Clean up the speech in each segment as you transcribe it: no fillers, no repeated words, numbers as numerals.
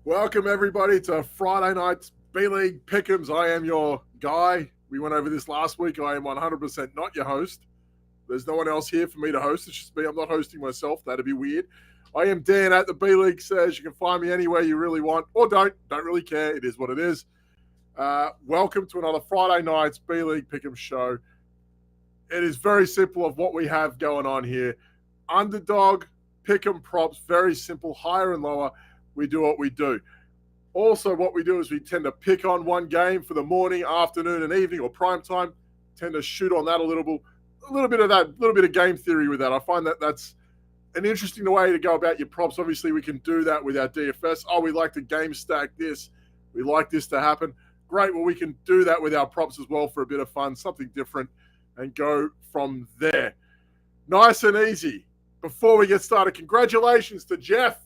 Welcome, everybody, to Friday night's B-League Pick'ems. I am your guy. We went over this last week. I am 100% not your host. There's no one else here for me to host. It's just me. I'm not hosting myself. That'd be weird. I am Dan at the B-League Says. You can find me anywhere you really want, or don't. Don't really care. It is what it is. Welcome to another Friday night's B-League Pick'em show. It is very simple of what we have going on here. Underdog, Pick'em props, very simple, higher and lower. We do what we do. Also, what we do is we tend to pick on one game for the morning, afternoon, and evening, or prime time. Tend to shoot on that a little bit of game theory with that. I find that that's an interesting way to go about your props. Obviously, we can do that with our DFS. Oh, we like to game stack this. We like this to happen. Great. Well, we can do that with our props as well for a bit of fun, something different, and go from there. Nice and easy. Before we get started, congratulations to Jeff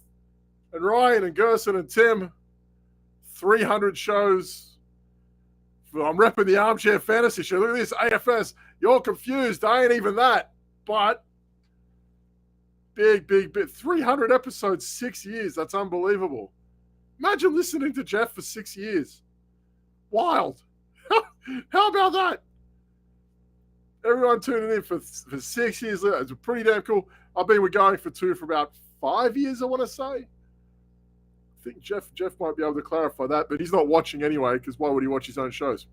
and Ryan and Gerson and Tim. 300 shows. I'm repping the Armchair Fantasy Show. Look at this, AFS. You're confused. I ain't even that. But big. 300 episodes, 6 years. That's unbelievable. Imagine listening to Jeff for 6 years. Wild. How about that? Everyone tuning in for 6 years. It's pretty damn cool. I've been going for about 5 years, I want to say. I think Jeff might be able to clarify that, but he's not watching anyway, because why would he watch his own shows?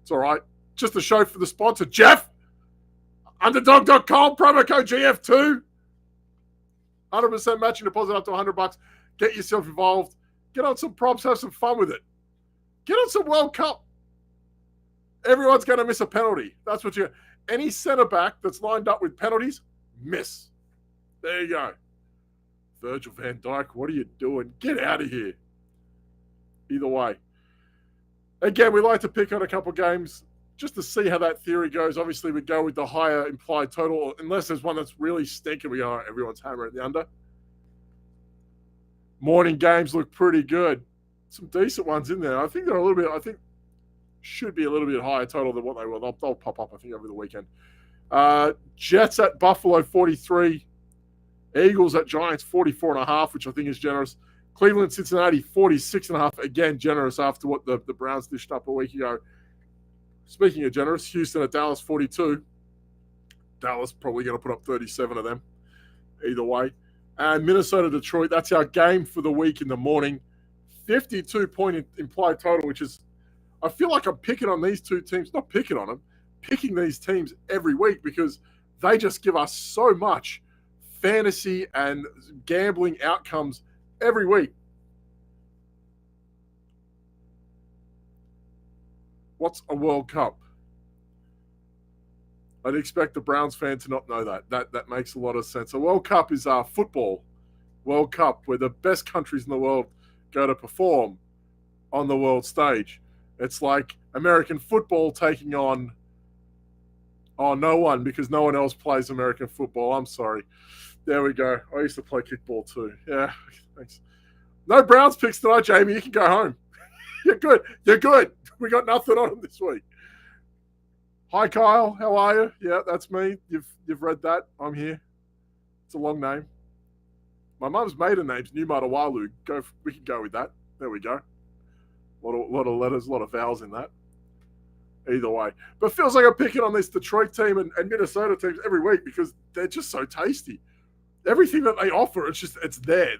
It's all right. Just a show for the sponsor. Jeff! Underdog.com, promo code GF2. 100% matching deposit up to $100. Get yourself involved. Get on some props, have some fun with it. Get on some World Cup. Everyone's going to miss a penalty. That's what any centre back that's lined up with penalties, miss. There you go. Virgil van Dijk, what are you doing? Get out of here. Either way. Again, we like to pick on a couple games just to see how that theory goes. Obviously, we go with the higher implied total, unless there's one that's really stinking. We go, everyone's hammering the under. Morning games look pretty good. Some decent ones in there. I think should be a little bit higher total than what they were. They'll pop up, I think, over the weekend. Jets at Buffalo, 43. Eagles at Giants, 44.5, which I think is generous. Cleveland, Cincinnati, 46.5. Again, generous after what the Browns dished up a week ago. Speaking of generous, Houston at Dallas, 42. Dallas probably going to put up 37 of them. Either way. And Minnesota, Detroit, that's our game for the week in the morning. 52-point implied total, which is, I feel like I'm picking on these two teams. Not picking on them. Picking these teams every week because they just give us so much fantasy and gambling outcomes every week. What's a World Cup? I'd expect the Browns fan to not know that. That makes a lot of sense. A World Cup is our football World Cup, where the best countries in the world go to perform on the world stage. It's like American football taking on no one, because no one else plays American football. I'm sorry. There we go. I used to play kickball too. Yeah, thanks. No Browns picks tonight, Jamie. You can go home. You're good. We got nothing on them this week. Hi, Kyle. How are you? Yeah, that's me. You've read that. I'm here. It's a long name. My mum's maiden name's Numatawalu. We can go with that. There we go. A lot of letters, a lot of vowels in that. Either way. But it feels like I'm picking on this Detroit team and Minnesota teams every week because they're just so tasty. Everything that they offer, it's there.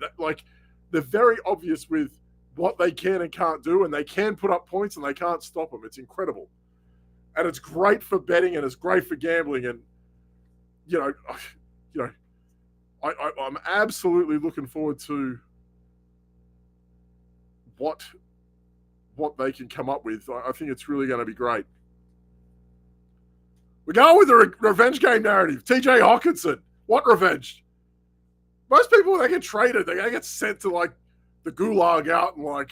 They're very obvious with what they can and can't do, and they can put up points and they can't stop them. It's incredible. And it's great for betting and it's great for gambling. And, I'm absolutely looking forward to what they can come up with. I think it's really going to be great. We're going with the revenge game narrative. TJ Hawkinson. What revenge? Most people, they get traded. They get sent to, the gulag out in,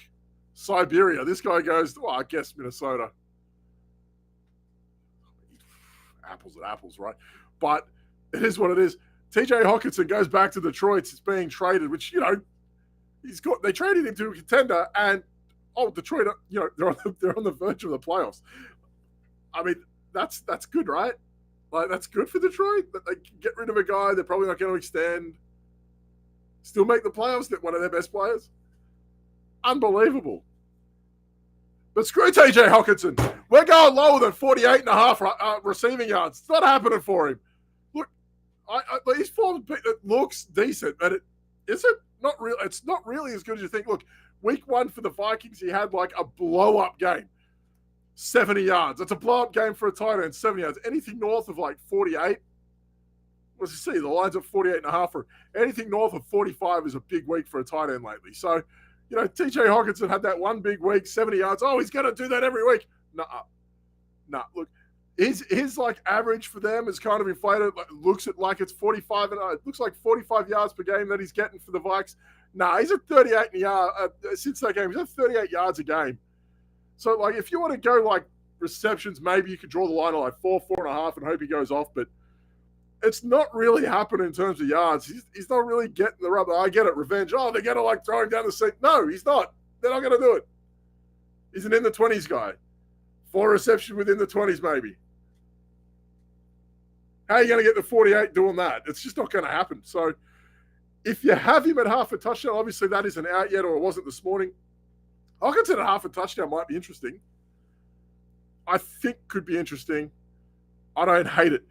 Siberia. This guy goes, I guess Minnesota. Apples and apples, right? But it is what it is. TJ Hawkinson goes back to Detroit. It's being traded, which, they traded him to a contender, and Detroit, they're on the verge of the playoffs. I mean, that's good, right? That's good for Detroit. That they get rid of a guy they're probably not going to extend. Still make the playoffs, one of their best players. Unbelievable. But screw TJ Hockenson. We're going lower than 48 and a half receiving yards. It's not happening for him. Look, his form, it looks decent, but it isn't not real. It's not really as good as you think. Look, week 1 for the Vikings, he had like a blow-up game. 70 yards. It's a blow-up game for a tight end, 70 yards. Anything north of like 48, let's see, the line's at 48 and a half. Or anything north of 45 is a big week for a tight end lately. So, you know, TJ Hockenson had that one big week, 70 yards. Oh, he's going to do that every week. Nah. Look, his like average for them is kind of inflated. Looks at like it's 45 and it looks like 45 yards per game that he's getting for the Vikes. Nah, he's at 38 yards since that game. He's at 38 yards a game. So, like, if you want to go like receptions, maybe you could draw the line at like 4.5 and hope he goes off. But it's not really happening in terms of yards. He's not really getting the rub. I get it, revenge. Oh, they're going to like throw him down the seat. No, he's not. They're not going to do it. He's an in the 20s guy. 4 receptions within the 20s, maybe. How are you going to get to 48 doing that? It's just not going to happen. So if you have him at half a touchdown, obviously that isn't out yet, or it wasn't this morning. Hockenson at half a touchdown might be interesting. I think could be interesting. I don't hate it.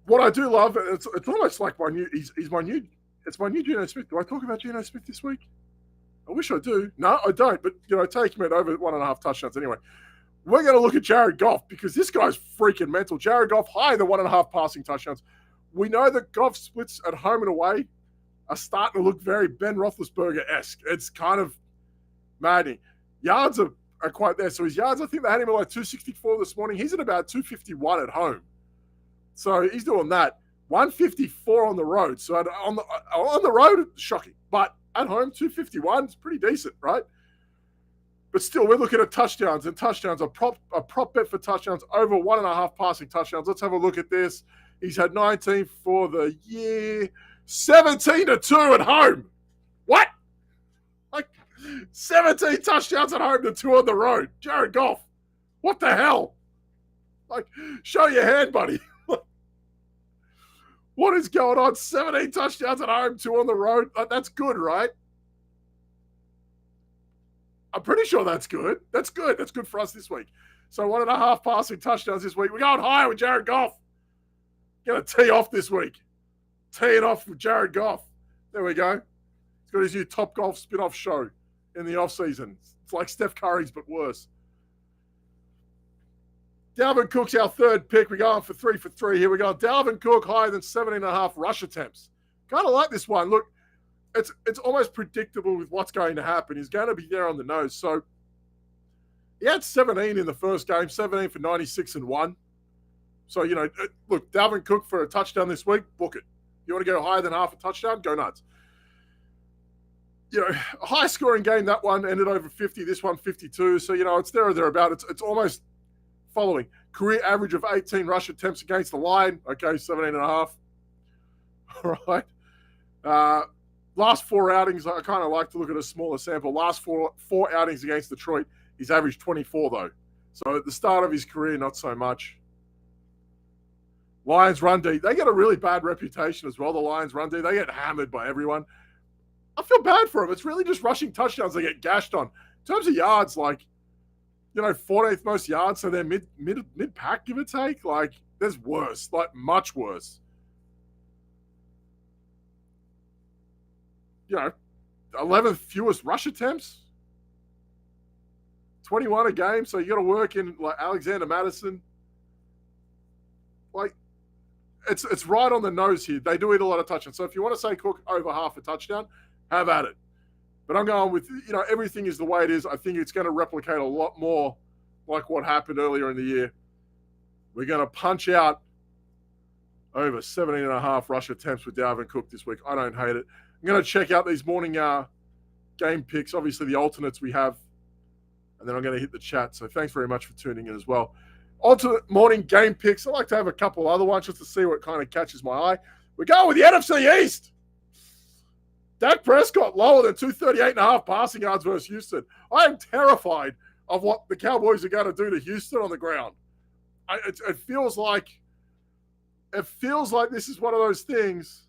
What I do love, it's almost like my new Geno Smith. Do I talk about Geno Smith this week? I wish I do. No, I don't. But, you know, take him at over 1.5 touchdowns anyway. We're going to look at Jared Goff because this guy's freaking mental. Jared Goff, higher than 1.5 passing touchdowns. We know that Goff splits at home and away are starting to look very Ben Roethlisberger-esque. It's kind of maddening. Yards are quite there. So his yards, I think they had him at like 264 this morning. He's at about 251 at home. So he's doing that. 154 on the road. So on the road, shocking. But at home, 251 is pretty decent, right? But still, we're looking at touchdowns, and touchdowns, a prop bet for touchdowns over 1.5 passing touchdowns. Let's have a look at this. He's had 19 for the year, 17-2 at home. What? Like 17 touchdowns at home to 2 on the road. Jared Goff. What the hell? Like, show your hand, buddy. What is going on? 17 touchdowns at home, 2 on the road. That's good, right? I'm pretty sure that's good. That's good. That's good for us this week. So 1.5 passing touchdowns this week. We're going higher with Jared Goff. Going to tee off this week. Teeing off with Jared Goff. There we go. He's got his new Top Golf spin-off show in the off-season. It's like Steph Curry's, but worse. Dalvin Cook's our third pick. We're going for 3 for 3 here. We're going Dalvin Cook higher than 17.5 rush attempts. Kind of like this one. Look, it's almost predictable with what's going to happen. He's going to be there on the nose. So he had 17 in the first game, 17 for 96 and 1. So, you know, look, Dalvin Cook for a touchdown this week, book it. You want to go higher than half a touchdown? Go nuts. You know, a high-scoring game, that one ended over 50, this one 52. So, you know, it's there or thereabout. It's almost following. Career average of 18 rush attempts against the line. Okay, 17.5. All right. Last 4 outings, I kind of like to look at a smaller sample. Last four outings against Detroit, he's averaged 24, though. So at the start of his career, not so much. Lions run D. They get a really bad reputation as well, the Lions run D. They get hammered by everyone. I feel bad for them. It's really just rushing touchdowns they get gashed on. In terms of yards, like, you know, 14th most yards, so they're mid-pack, give or take. Like, there's worse, like much worse. You know, 11th fewest rush attempts, 21 a game. So you got to work in like Alexander Madison. Like, it's right on the nose here. They do eat a lot of touchdowns. So if you want to say Cook over half a touchdown, have at it. But I'm going with, you know, everything is the way it is. I think it's going to replicate a lot more like what happened earlier in the year. We're going to punch out over 17.5 rush attempts with Dalvin Cook this week. I don't hate it. I'm going to check out these morning game picks, obviously the alternates we have, and then I'm going to hit the chat. So thanks very much for tuning in as well. Alternate morning game picks. I like to have a couple other ones just to see what kind of catches my eye. We're going with the NFC East. Dak Prescott lower than 238.5 passing yards versus Houston. I am terrified of what the Cowboys are going to do to Houston on the ground. It feels like this is one of those things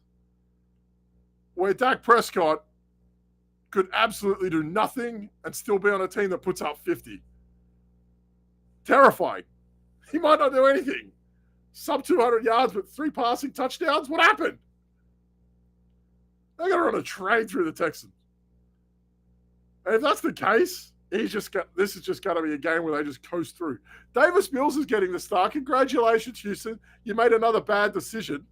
where Dak Prescott could absolutely do nothing and still be on a team that puts up 50. Terrifying. He might not do anything. Sub 200 yards with 3 passing touchdowns. What happened? They're going to run a trade through the Texans. And if that's the case, this is just going to be a game where they just coast through. Davis Mills is getting the start. Congratulations, Houston. You made another bad decision.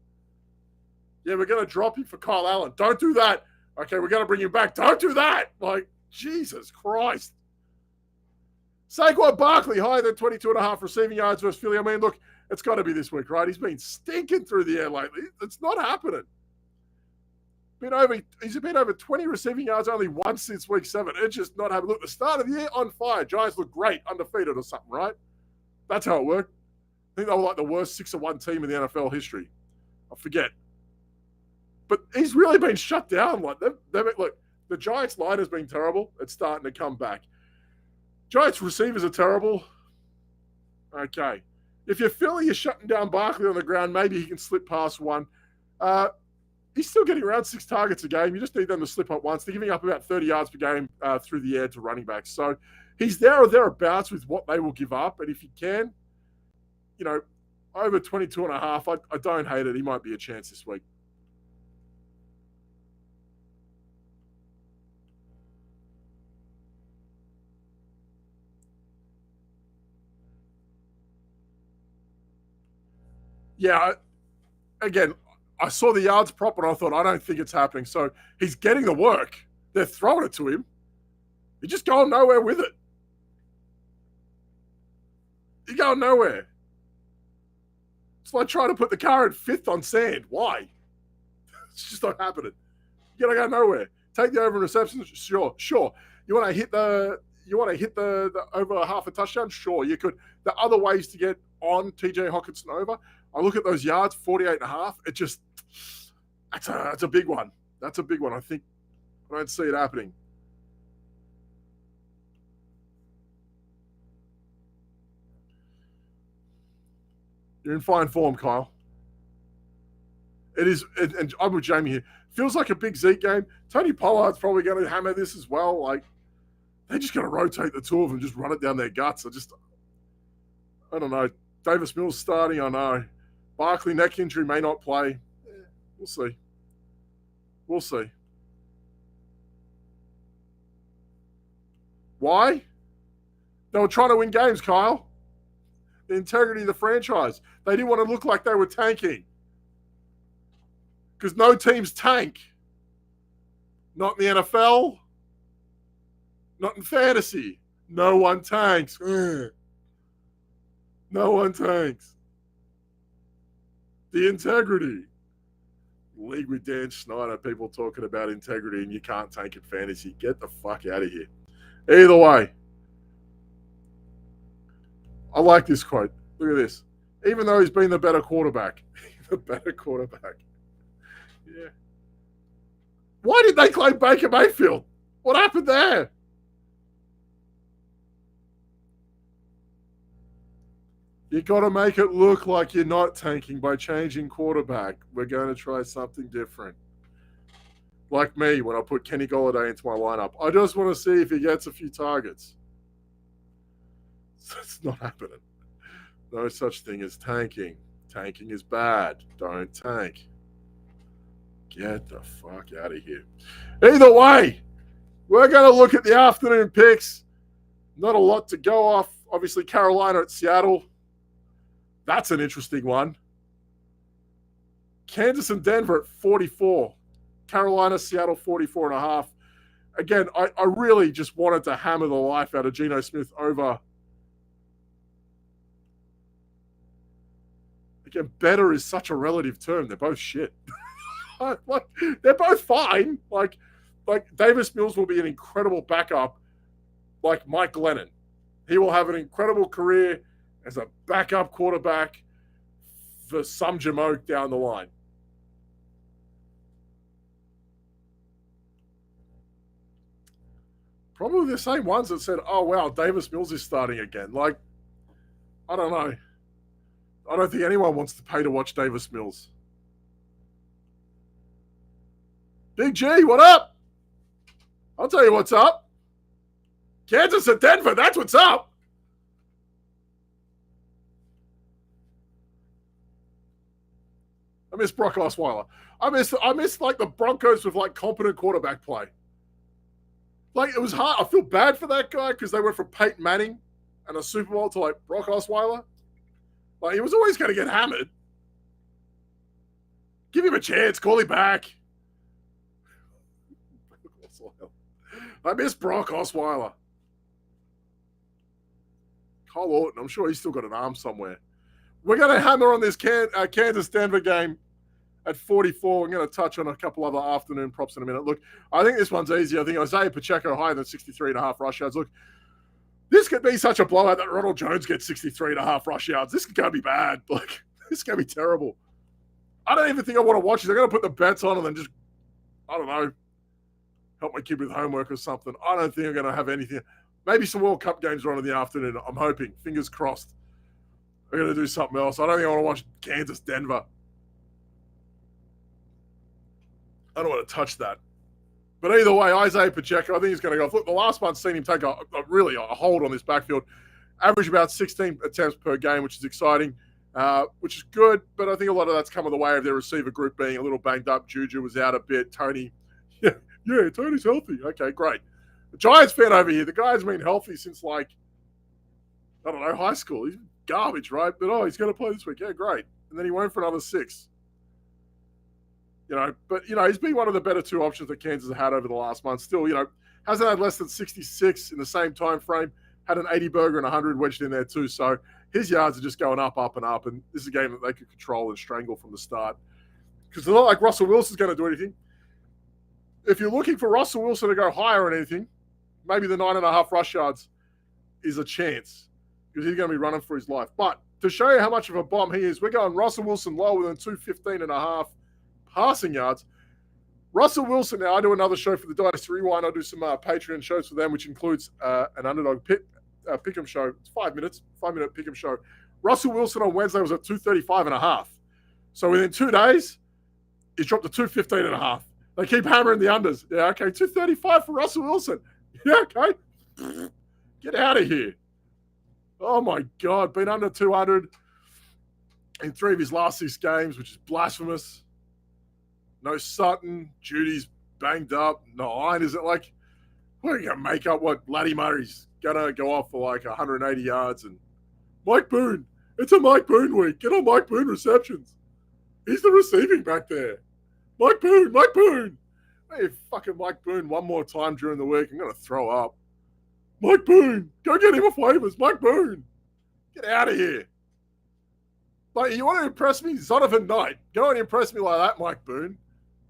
Yeah, we're going to drop him for Kyle Allen. Don't do that. Okay, we're going to bring him back. Don't do that. Like, Jesus Christ. Saquon Barkley, higher than 22.5 receiving yards versus Philly. I mean, look, it's got to be this week, right? He's been stinking through the air lately. It's not happening. He's been over 20 receiving yards only once since week 7. It's just not happening. Look, the start of the year on fire. Giants look great, undefeated or something, right? That's how it worked. I think they were like the worst 6-1 team in the NFL history. I forget. But he's really been shut down. Like look, the Giants' line has been terrible. It's starting to come back. Giants receivers are terrible. Okay. If you're Philly, you're shutting down Barkley on the ground. Maybe he can slip past one. He's still getting around 6 targets a game. You just need them to slip up once. They're giving up about 30 yards per game through the air to running backs. So he's there or thereabouts with what they will give up. And if he can, over 22.5, I don't hate it. He might be a chance this week. Yeah, again, I saw the yards prop and I thought, I don't think it's happening. So he's getting the work. They're throwing it to him. He's just going nowhere with it. He's going nowhere. It's like trying to put the car in 5th on sand. Why? It's just not happening. You gotta go nowhere. Take the over in receptions. Sure. You want to hit the over half a touchdown? Sure, you could. The other ways to get on TJ Hockenson over, I look at those yards, 48.5. It just, that's a big one. That's a big one. I don't see it happening. You're in fine form, Kyle. It is, and I'm with Jamie here. Feels like a big Zeke game. Tony Pollard's probably going to hammer this as well. Like, they're just going to rotate the two of them, just run it down their guts. I don't know. Davis Mills starting, I know. Barkley neck injury may not play. We'll see. Why? They were trying to win games, Kyle. The integrity of the franchise. They didn't want to look like they were tanking. Because no teams tank. Not in the NFL. Not in fantasy. No one tanks. No one tanks. The integrity. League with Dan Snyder, people talking about integrity and you can't tank in fantasy. Get the fuck out of here. Either way. I like this quote. Look at this. Even though he's been the better quarterback. Yeah. Why did they claim Baker Mayfield? What happened there? You got to make it look like you're not tanking by changing quarterback. We're going to try something different. Like me, when I put Kenny Golladay into my lineup. I just want to see if he gets a few targets. It's not happening. No such thing as tanking. Tanking is bad. Don't tank. Get the fuck out of here. Either way, we're going to look at the afternoon picks. Not a lot to go off. Obviously, Carolina at Seattle. That's an interesting one. Kansas and Denver at 44. Carolina, Seattle, 44.5. Again, I really just wanted to hammer the life out of Geno Smith over. Again, better is such a relative term. They're both shit. Like, they're both fine. Like Davis Mills will be an incredible backup like Mike Glennon. He will have an incredible career as a backup quarterback for some Jamoke down the line. Probably the same ones that said, oh, wow, Davis Mills is starting again. Like, I don't know. I don't think anyone wants to pay to watch Davis Mills. Big G, what up? I'll tell you what's up. Kansas at Denver, that's what's up. I miss Brock Osweiler. I miss like the Broncos with like competent quarterback play. Like it was hard. I feel bad for that guy because they went from Peyton Manning and a Super Bowl to like Brock Osweiler. Like he was always going to get hammered. Give him a chance. Call him back. I miss Brock Osweiler. Kyle Orton, I'm sure he's still got an arm somewhere. We're going to hammer on this Kansas-Denver game at 44. We're going to touch on a couple other afternoon props in a minute. Look, I think this one's easy. I think Isaiah Pacheco higher than 63.5 rush yards. Look, this could be such a blowout that Ronald Jones gets 63.5 rush yards. This is going to be bad. Like, this is going to be terrible. I don't even think I want to watch this. I'm going to put the bets on and then just, I don't know, help my kid with homework or something. I don't think I'm going to have anything. Maybe some World Cup games are on in the afternoon. I'm hoping. Fingers crossed. I'm going to do something else. I don't think I want to watch Kansas-Denver. I don't want to touch that. But either way, Isaiah Pacheco, I think he's going to go. Look, the last month's seen him take a hold on this backfield. Average about 16 attempts per game, which is exciting, which is good. But I think a lot of that's come in the way of their receiver group being a little banged up. Juju was out a bit. Tony, yeah, Tony's healthy. Okay, great. The Giants fan over here, the guy's been healthy since like, I don't know, high school. He's garbage, right? But, he's going to play this week. Yeah, great. And then he went for another 6. But he's been one of the better 2 options that Kansas has had over the last month. Still, hasn't had less than 66 in the same time frame. Had an 80 burger and 100 wedged in there too. So his yards are just going up, up, and up. And this is a game that they could control and strangle from the start. Because it's not like Russell Wilson's going to do anything. If you're looking for Russell Wilson to go higher on anything, maybe the 9.5 rush yards is a chance because he's going to be running for his life. But to show you how much of a bomb he is, we're going Russell Wilson lower than 215.5 passing yards. Russell Wilson, now I do another show for the Dynasty Rewind. I'll do some Patreon shows for them, which includes an underdog pick'em show. It's 5 minutes, 5-minute pick'em show. Russell Wilson on Wednesday was at 235.5. So within 2 days, he's dropped to 215.5. They keep hammering the unders. Yeah, okay, 235 for Russell Wilson. Yeah, okay. Get out of here. Oh, my God. Been under 200 in 3 of his last 6 games, which is blasphemous. No Sutton. Judy's banged up. 9. Is it like, what are you going to make up what Laddie Murray's going to go off for like 180 yards? And Mike Boone. It's a Mike Boone week. Get on Mike Boone receptions. He's the receiving back there. Mike Boone. Hey, fucking Mike Boone one more time during the week. I'm going to throw up. Mike Boone. Go get him off waivers. Mike Boone. Get out of here. Like, you want to impress me? Zonovan Knight. Go and impress me like that, Mike Boone.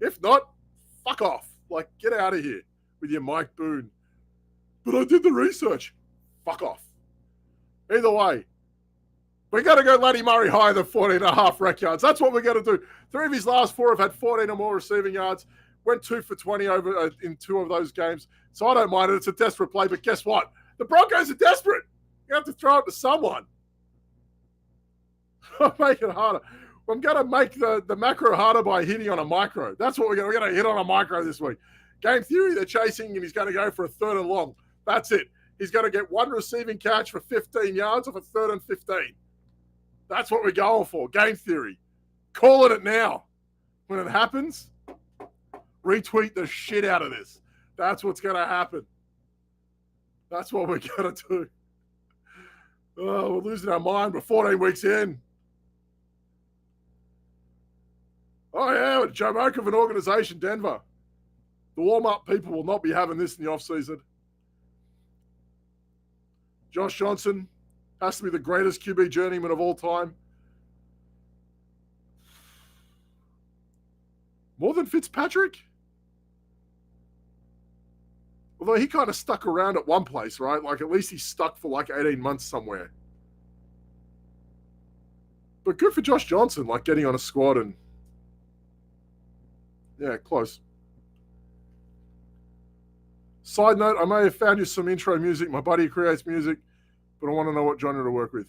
If not, fuck off. Like, get out of here with your Mike Boone. But I did the research. Fuck off. Either way, we're going to go Laddie Murray higher than 14.5 rec yards. That's what we're going to do. 3 of his last 4 have had 14 or more receiving yards. Went 2 for 20 over in 2 of those games. So I don't mind it. It's a desperate play. But guess what? The Broncos are desperate. You have to throw it to someone. I'll make it harder. I'm going to make the macro harder by hitting on a micro. That's what we're going to hit on a micro this week. Game theory, they're chasing, and he's going to go for a 3rd and long. That's it. He's going to get 1 receiving catch for 15 yards off a 3rd and 15. That's what we're going for. Game theory. Calling it now. When it happens, retweet the shit out of this. That's what's going to happen. That's what we're going to do. Oh, we're losing our mind. We're 14 weeks in. Oh, yeah, with Joe Moke of an organization, Denver. The warm-up people will not be having this in the offseason. Josh Johnson has to be the greatest QB journeyman of all time. More than Fitzpatrick? Although he kind of stuck around at one place, right? Like, at least he stuck for like 18 months somewhere. But good for Josh Johnson, like getting on a squad and... yeah, close. Side note, I may have found you some intro music. My buddy creates music, but I want to know what genre to work with.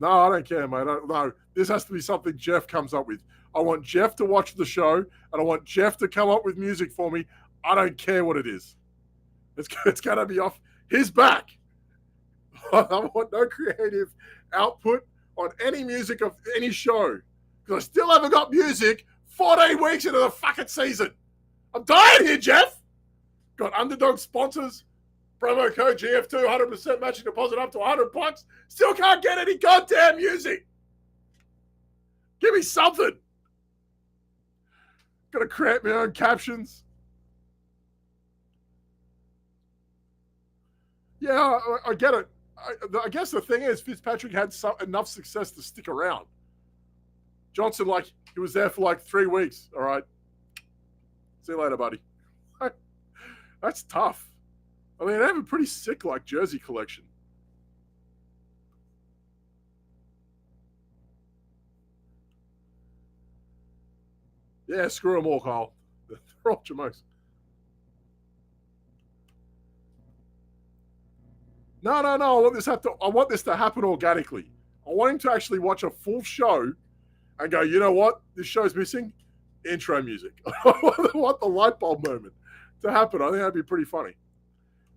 No, I don't care, mate. No, this has to be something Jeff comes up with. I want Jeff to watch the show, and I want Jeff to come up with music for me. I don't care what it is. It's going to be off his back. I want no creative output on any music of any show because I still haven't got music 14 weeks into the fucking season. I'm dying here, Jeff. Got Underdog sponsors, promo code GF2, 100% matching deposit up to $100. Still can't get any goddamn music. Give me something. Got to create my own captions. Yeah, I get it. I guess the thing is, Fitzpatrick had enough success to stick around. Johnson, he was there for 3 weeks. All right. See you later, buddy. That's tough. I mean, they have a pretty sick, jersey collection. Yeah, screw them all, Kyle. They're all Jamokes. No. I want this to happen organically. I want him to actually watch a full show and go, you know what? This show's missing intro music. I want the light bulb moment to happen. I think that'd be pretty funny.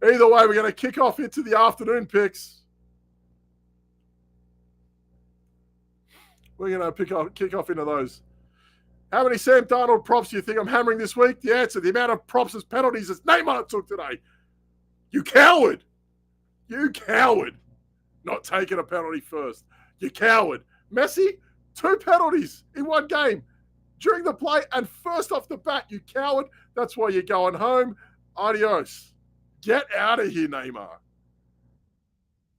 Either way, we're going to kick off into the afternoon picks. We're going to kick off into those. How many Sam Darnold props do you think I'm hammering this week? The answer, the amount of props as penalties as Neymar took today. You coward. You coward. Not taking a penalty first. You coward. Messi, 2 penalties in 1 game during the play and first off the bat, you coward. That's why you're going home. Adios. Get out of here, Neymar.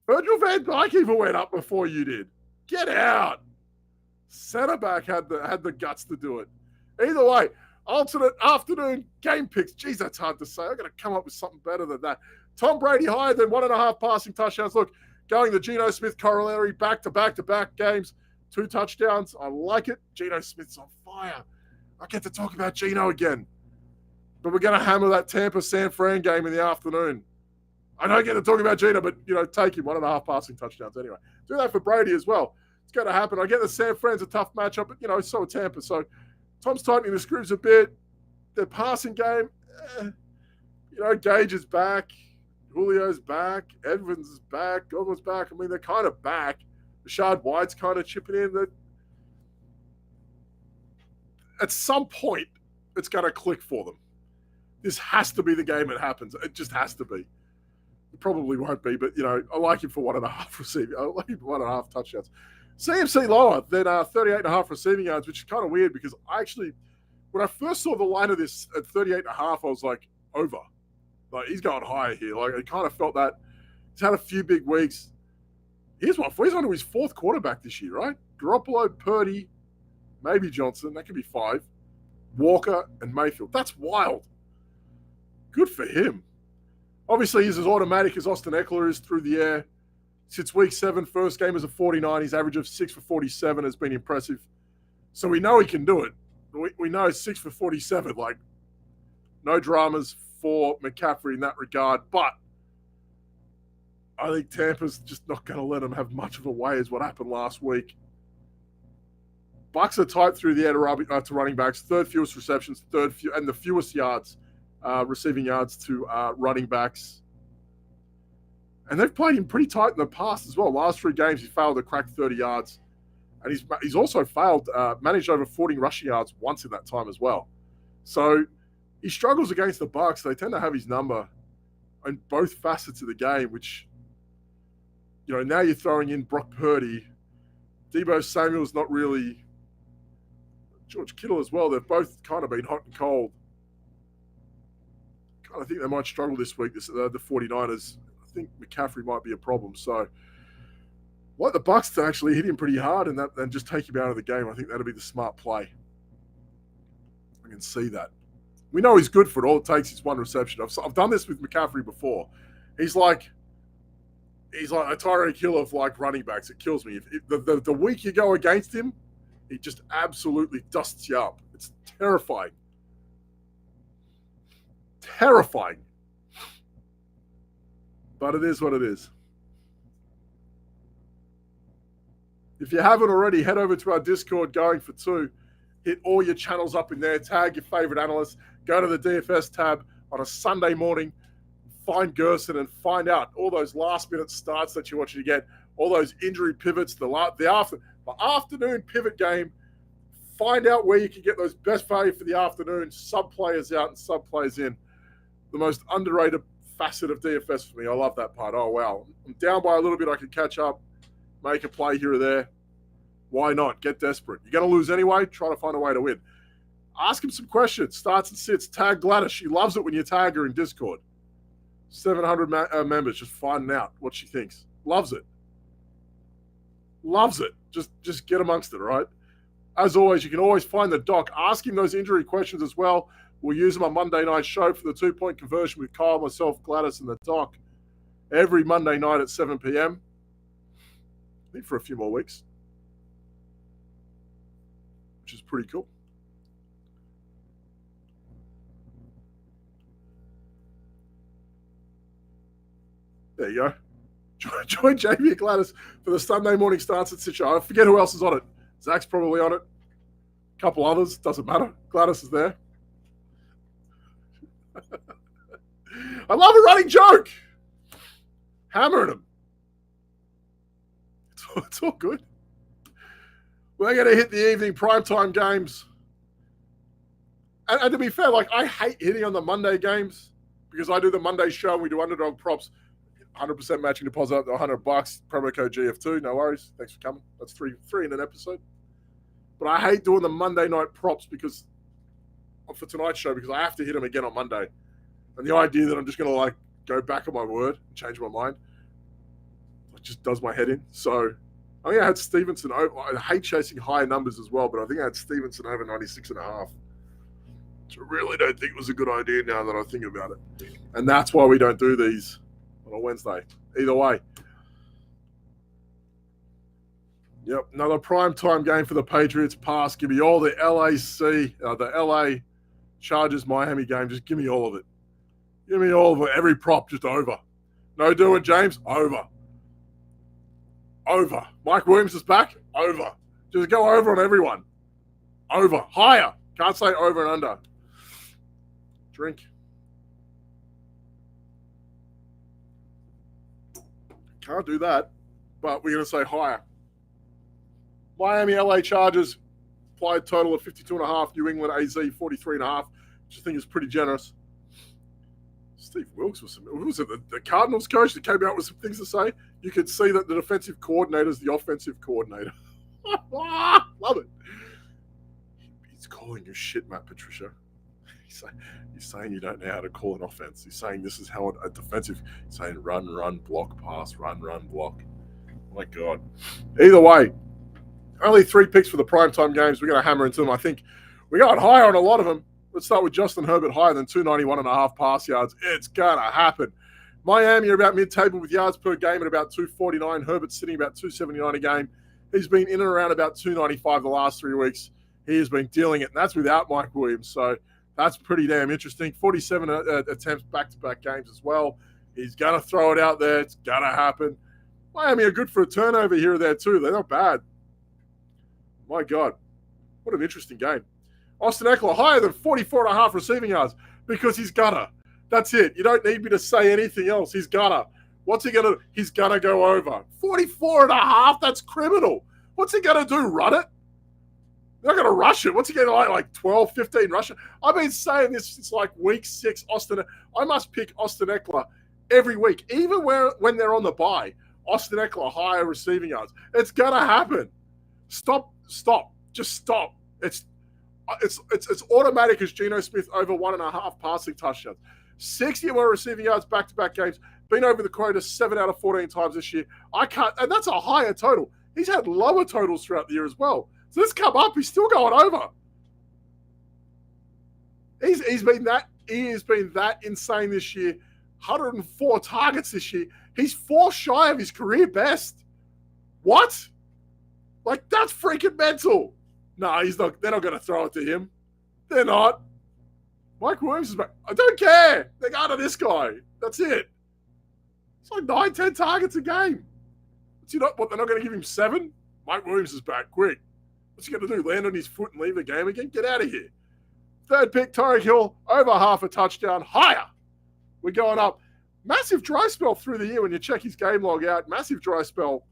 Virgil van Dijk even went up before you did. Get out. Centre back had the guts to do it. Either way, alternate afternoon game picks. Geez, that's hard to say. I've got to come up with something better than that. Tom Brady higher than 1.5 passing touchdowns. Look, going the Geno Smith corollary back-to-back games. 2 touchdowns. I like it. Geno Smith's on fire. I get to talk about Geno again. But we're going to hammer that Tampa-San Fran game in the afternoon. I don't get to talk about Geno, but, take him 1.5 passing touchdowns anyway. Do that for Brady as well. It's going to happen. I get the San Fran's a tough matchup, but, so are Tampa. So Tom's tightening the screws a bit. The passing game, Gage is back. Julio's back. Evans is back. Godwin's back. I mean, they're kind of back. Rashad White's kind of chipping in. At some point, it's going to click for them. This has to be the game it happens. It just has to be. It probably won't be, but, I like him for 1.5 receiving. I like him for 1.5 touchdowns. CMC lower than 38.5 receiving yards, which is kind of weird because when I first saw the line of this at 38.5, I was like, over. He's going higher here. I kind of felt that. He's had a few big weeks. He's on to his 4th quarterback this year, right? Garoppolo, Purdy, maybe Johnson. That could be 5. Walker and Mayfield. That's wild. Good for him. Obviously, he's as automatic as Austin Eckler is through the air. Since week 7, first game as a 49, his average of 6 for 47 has been impressive. So we know he can do it. We know 6 for 47. No dramas for McCaffrey in that regard. But I think Tampa's just not going to let him have much of a way as what happened last week. Bucks are tight through the air to running backs. 3rd fewest receptions, and the fewest yards, receiving yards to running backs. And they've played him pretty tight in the past as well. Last 3 games, he failed to crack 30 yards. And he's also failed, managed over 40 rushing yards once in that time as well. So he struggles against the Bucks. They tend to have his number on both facets of the game, which, now you're throwing in Brock Purdy. Deebo Samuel's not really. George Kittle as well. They've both kind of been hot and cold. I think they might struggle this week, the 49ers. I think McCaffrey might be a problem. So like the Bucks to actually hit him pretty hard and just take him out of the game. I think that'll be the smart play. I can see that. We know he's good for it. All it takes is 1 reception. I've done this with McCaffrey before. He's like a Tyreek Hill of running backs. It kills me. If the week you go against him, he just absolutely dusts you up. It's terrifying. Terrifying. But it is what it is. If you haven't already, head over to our Discord, Going for Two. Hit all your channels up in there. Tag your favorite analysts. Go to the DFS tab on a Sunday morning. find Gerson and find out all those last-minute starts that you want you to get, all those injury pivots, the afternoon pivot game. Find out where you can get those best value for the afternoon, sub players out and sub players in. The most underrated facet of DFS for me. I love that part. Oh, wow. I'm down by a little bit. I can catch up, make a play here or there. Why not? Get desperate. You're going to lose anyway. Try to find a way to win. Ask him some questions. Starts and sits. Tag Gladys. She loves it when you tag her in Discord. 700 members just finding out what she thinks. Loves it. Loves it. Just get amongst it, right? As always, you can always find the doc. Ask him those injury questions as well. We'll use them on Monday night show for the 2-point conversion with Kyle, myself, Gladys, and the doc every Monday night at 7 p.m. I think for a few more weeks, which is pretty cool. There you go. Join Jamie and Gladys for the Sunday morning starts at Sit Show. I forget who else is on it. Zach's probably on it. A couple others. Doesn't matter. Gladys is there. I love a running joke. Hammering him. It's all good. We're going to hit the evening primetime games. And to be fair, like, I hate hitting on the Monday games because I do the Monday show and we do underdog props. 100% matching deposit up to $100. Promo code GF2. No worries. Thanks for coming. That's three in an episode. But I hate doing the Monday night props because for tonight's show because I have to hit them again on Monday. And the idea that I'm just going to like go back on my word and change my mind, it just does my head in. So I think I had Stevenson. I hate chasing higher numbers as well, but I think I had Stevenson over 96.5. Which I really don't think was a good idea now that I think about it. And that's why we don't do these on a Wednesday. Either way. Yep, another primetime game for the Patriots pass. Give me all the the LA Chargers Miami game. Just give me all of it. Give me all of it. Every prop just over. No doing, James. Over. Over. Mike Williams is back. Over. Just go over on everyone. Over. Higher. Can't say over and under. Drink. Can't do that, but we're going to say higher. Miami, LA Chargers, applied total of 52.5. New England, AZ, 43.5, which I think is pretty generous. Steve Wilkes was it the Cardinals coach that came out with some things to say? You could see that the defensive coordinator is the offensive coordinator. Love it. He's calling you shit, Matt Patricia. He's saying you don't know how to call an offense. He's saying this is how a defensive. He's saying run, block, pass, run, block. Oh my God. Either way, only 3 picks for the primetime games. We're going to hammer into them. I think we got higher on a lot of them. Let's start with Justin Herbert higher than 291.5 pass yards. It's going to happen. Miami are about mid-table with yards per game at about 249. Herbert's sitting about 279 a game. He's been in and around about 295 the last 3 weeks. He has been dealing it, and that's without Mike Williams. So that's pretty damn interesting. 47 attempts back-to-back games as well. He's going to throw it out there. It's going to happen. Miami are good for a turnover here or there too. They're not bad. My God. What an interesting game. Austin Eckler higher than 44.5 receiving yards because he's gonna. That's it. You don't need me to say anything else. He's gonna. What's he gonna? He's gonna go over 44.5. That's criminal. What's he gonna do? Run it? They're not gonna rush it. What's he gonna like 12, 15 rush it? I've been saying this since like week 6. I must pick Austin Eckler every week, even when they're on the bye. Austin Eckler higher receiving yards. It's gonna happen. Stop. Just stop. It's automatic as Geno Smith over 1.5 passing touchdowns. 60 or more receiving yards back-to-back games. Been over the quota 7 out of 14 times this year. And that's a higher total. He's had lower totals throughout the year as well. So this come up, he's still going over. He has been that insane this year. 104 targets this year. He's 4 shy of his career best. What? Like, that's freaking mental. No, he's not. They're not going to throw it to him. They're not. Mike Williams is back. I don't care. They're going to this guy. That's it. It's like 9, 10 targets a game. They're not going to give him 7? Mike Williams is back. Quick. What's he going to do? Land on his foot and leave the game again? Get out of here. 3rd pick, Tyreek Hill, over half a touchdown. Higher. We're going up. Massive dry spell through the year when you check his game log out. Massive dry spell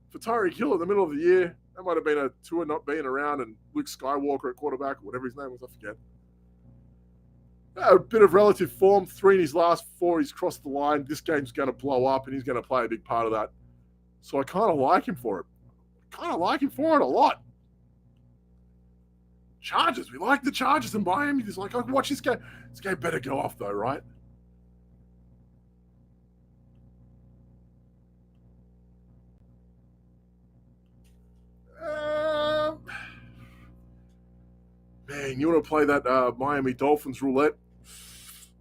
for Tyreek Hill in the middle of the year. That might have been a Tua not being around and Luke Skywalker at quarterback, or whatever his name was, I forget. A bit of relative form. 3 in his last 4, he's crossed the line. This game's going to blow up, and he's going to play a big part of that. So I kind of like him for it. A lot. Chargers. We like the Chargers in Miami. He's like, watch this game. This game better go off, though, right? Man, you want to play that Miami Dolphins roulette?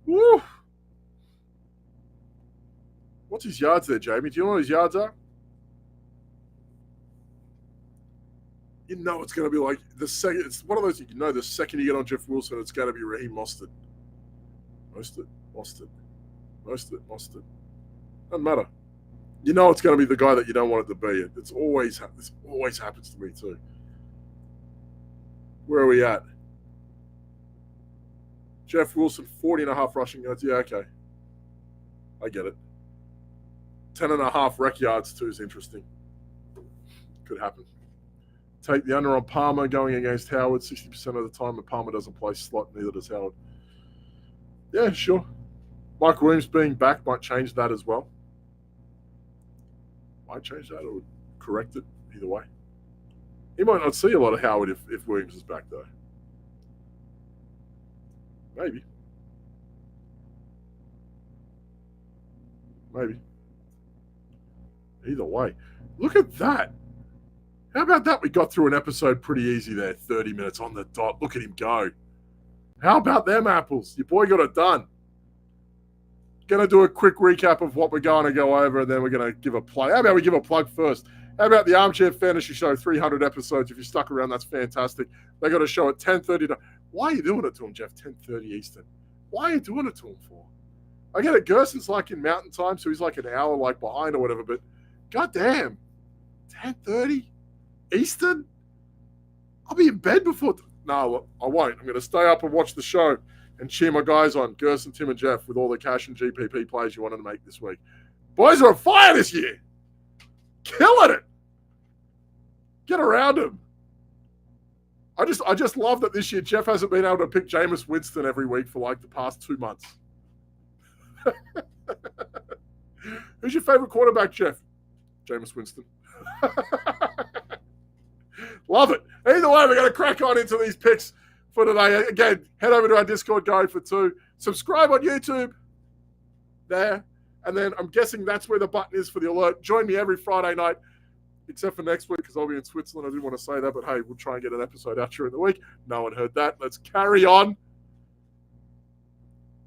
Woo! What's his yards there, Jamie? Do you know what his yards are? You know it's going to be like the second. It's one of those you know the second you get on Jeff Wilson, it's going to be Raheem Mostert. Mostert. Doesn't matter. You know it's going to be the guy that you don't want it to be. This always happens to me too. Where are we at? Jeff Wilson, 40.5 rushing yards. Yeah, okay. I get it. 10.5 rec yards too is interesting. Could happen. Take the under on Palmer going against Howard 60% of the time, and Palmer doesn't play slot, neither does Howard. Yeah, sure. Mike Williams being back might change that as well. Might change that or correct it, either way. He might not see a lot of Howard if Williams is back, though. Maybe. Either way. Look at that. How about that? We got through an episode pretty easy there. 30 minutes on the dot. Look at him go. How about them apples? Your boy got it done. Going to do a quick recap of what we're going to go over, and then we're going to give a plug. How about we give a plug first? How about the Armchair Fantasy Show, 300 episodes? If you're stuck around, that's fantastic. They got a show at 10:30. Why are you doing it to him, Jeff? 10:30 Eastern. Why are you doing it to him for? I get it. Gerson's like in mountain time, so he's like an hour like behind or whatever, but goddamn, 10:30 Eastern? I'll be in bed before. No, I won't. I'm going to stay up and watch the show and cheer my guys on, Gerson, Tim, and Jeff, with all the cash and GPP plays you wanted to make this week. Boys are on fire this year. Killing it. Get around him. I just love that this year Jeff hasn't been able to pick Jameis Winston every week for like the past 2 months. Who's your favorite quarterback, Jeff? Jameis Winston. Love it. Either way, we're going to crack on into these picks for today. Again, head over to our Discord, Go for Two. Subscribe on YouTube there. And then I'm guessing that's where the button is for the alert. Join me every Friday night, except for next week because I'll be in Switzerland. I didn't want to say that, but hey, we'll try and get an episode out during the week. No one heard that. Let's carry on.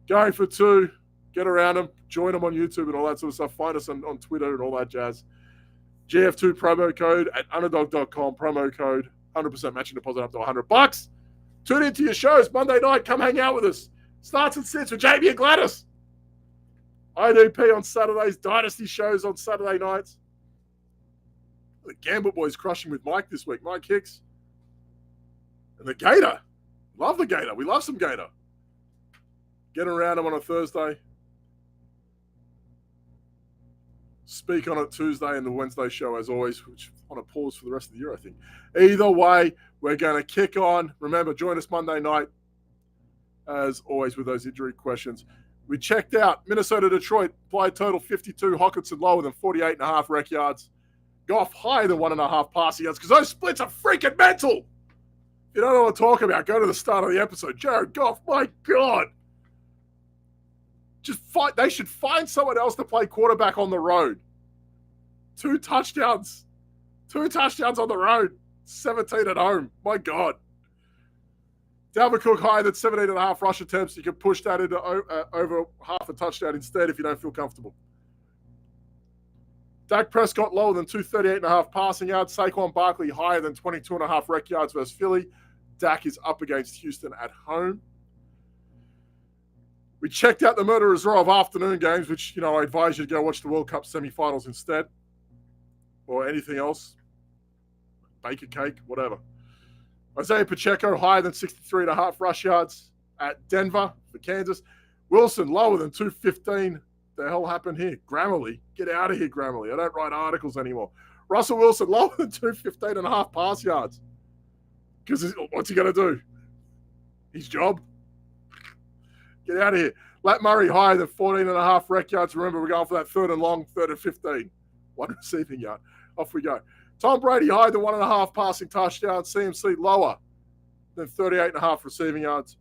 Going for Two. Get around them. Join them on YouTube and all that sort of stuff. Find us on Twitter and all that jazz. GF2 promo code at underdog.com. Promo code 100% matching deposit up to $100. Tune into your shows Monday night. Come hang out with us. Starts and sits with Jamie and Gladys. IDP on Saturdays. Dynasty shows on Saturday nights. The Gambit Boys crushing with Mike this week. Mike Hicks. And the Gator. Love the Gator. We love some Gator. Get around them on a Thursday. Speak on it Tuesday and the Wednesday show, as always, which on a pause for the rest of the year, I think. Either way, we're going to kick on. Remember, join us Monday night, as always, with those injury questions. We checked out Minnesota-Detroit, applied total 52, Hockenson lower than 48.5 rec yards. Goff higher than 1.5 passing yards, because those splits are freaking mental. If you don't know what I'm talking about, go to the start of the episode. Jared Goff, my God. They should find someone else to play quarterback on the road. 2 touchdowns. 2 touchdowns on the road. 17 at home. My God. Dalvin Cook higher than 17.5 rush attempts. You can push that into over half a touchdown instead if you don't feel comfortable. Dak Prescott lower than 238.5 passing yards. Saquon Barkley higher than 22.5 rec yards versus Philly. Dak is up against Houston at home. We checked out the murderer's row of afternoon games, which, I advise you to go watch the World Cup semifinals instead. Or anything else. Bake a cake, whatever. Isaiah Pacheco higher than 63.5 rush yards at Denver for Kansas. Wilson lower than 215 the hell happened here? Grammarly, get out of here, Grammarly. I don't write articles anymore. Russell Wilson, lower than 215.5 pass yards. Because what's he going to do? His job? Get out of here. Lat Murray, higher than 14.5 rec yards. Remember, we're going for that third and long, third and 15. One receiving yard. Off we go. Tom Brady, higher than 1.5 passing touchdowns. CMC, lower than 38.5 receiving yards.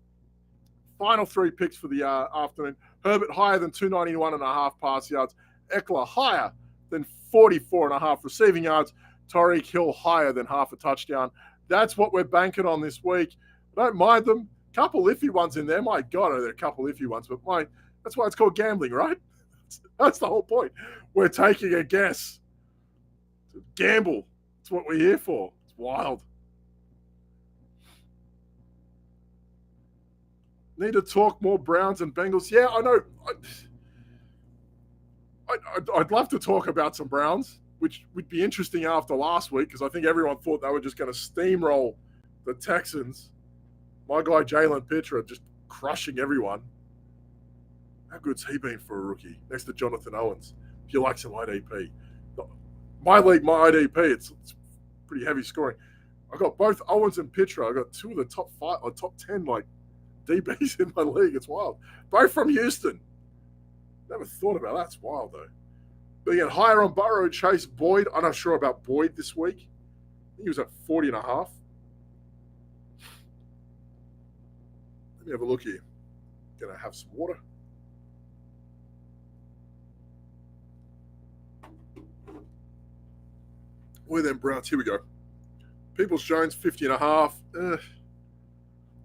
Final 3 picks for the afternoon. Herbert, higher than 291.5 pass yards. Eckler, higher than 44.5 receiving yards. Tyreek Hill, higher than half a touchdown. That's what we're banking on this week. I don't mind them. Couple iffy ones in there. My God, there are a couple iffy ones, but that's why it's called gambling, right? That's the whole point. We're taking a guess. Gamble. That's what we're here for. It's wild. Need to talk more Browns and Bengals. Yeah, I know. I'd love to talk about some Browns, which would be interesting after last week because I think everyone thought they were just going to steamroll the Texans. My guy Jalen Pitra just crushing everyone. How good's he been for a rookie next to Jonathan Owens? If you like some IDP. My league, my IDP, it's pretty heavy scoring. I got both Owens and Pitra. I got 2 of the top 5 or top 10 DBs in my league. It's wild. Both from Houston. Never thought about that. It's wild, though. But again, higher on Burrow, Chase, Boyd. I'm not sure about Boyd this week. I think he was at 40.5. Let me have a look here. Gonna have some water. Where them Browns? Here we go. Peoples-Jones, 50.5.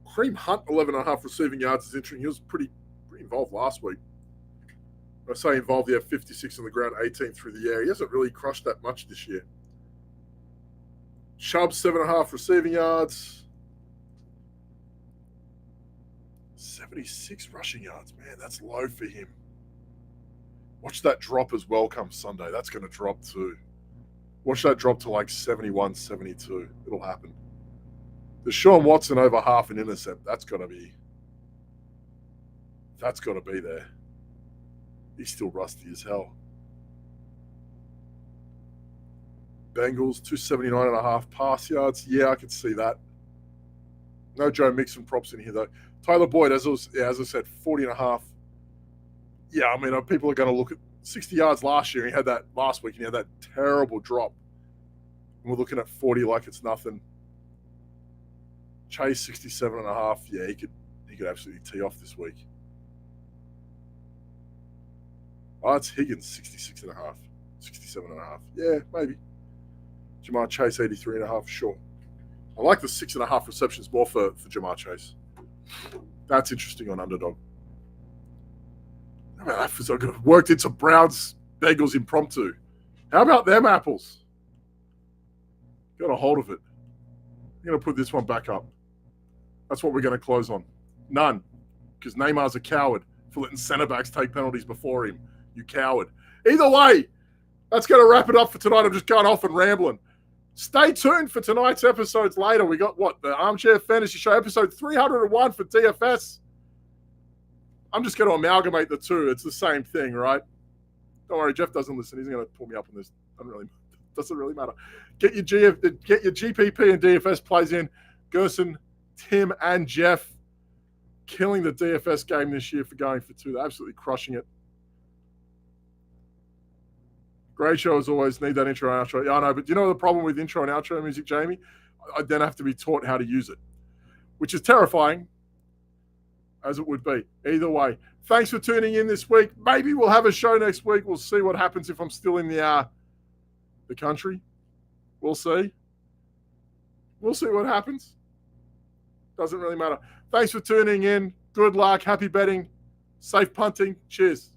Kareem Hunt, 11.5 receiving yards is interesting. He was pretty involved last week. When I say involved, he had 56 on the ground, 18 through the air. He hasn't really crushed that much this year. Chubb, 7.5 receiving yards. 76 rushing yards. Man, that's low for him. Watch that drop as well come Sunday. That's going to drop too. Watch that drop to 71, 72. It'll happen. Deshaun Watson over half an intercept. That's got to be there. He's still rusty as hell. Bengals, 279.5 pass yards. Yeah, I can see that. No Joe Mixon props in here, though. Tyler Boyd, as I said, 40.5. Yeah, I mean, people are going to look at 60 yards last year. He had that last week, and he had that terrible drop. And we're looking at 40 like it's nothing. Chase, 67.5. Yeah, he could absolutely tee off this week. Oh, it's Higgins, 66.5. 67.5. Yeah, maybe. Jamar Chase, 83.5. Sure. I like the 6.5 receptions more for Jamar Chase. That's interesting on underdog. How about that for so good? Worked into Browns Bengals impromptu. How about them apples? Got a hold of it. I'm going to put this one back up. That's what we're going to close on. None. Because Neymar's a coward for letting centre backs take penalties before him. You coward. Either way, that's going to wrap it up for tonight. I'm just going off and rambling. Stay tuned for tonight's episodes later. We got the Armchair Fantasy Show, episode 301 for DFS. I'm just going to amalgamate the two. It's the same thing, right? Don't worry, Jeff doesn't listen. He's going to pull me up on this. Doesn't really matter. Get your GPP and DFS plays in. Gerson, Tim, and Jeff killing the DFS game this year for going for 2. They're absolutely crushing it. Great show as always. Need that intro and outro. Yeah, I know, but do you know the problem with intro and outro music, Jamie? I then have to be taught how to use it, which is terrifying, as it would be. Either way, thanks for tuning in this week. Maybe we'll have a show next week. We'll see what happens if I'm still in the country. We'll see. We'll see what happens. Doesn't really matter. Thanks for tuning in. Good luck. Happy betting. Safe punting. Cheers.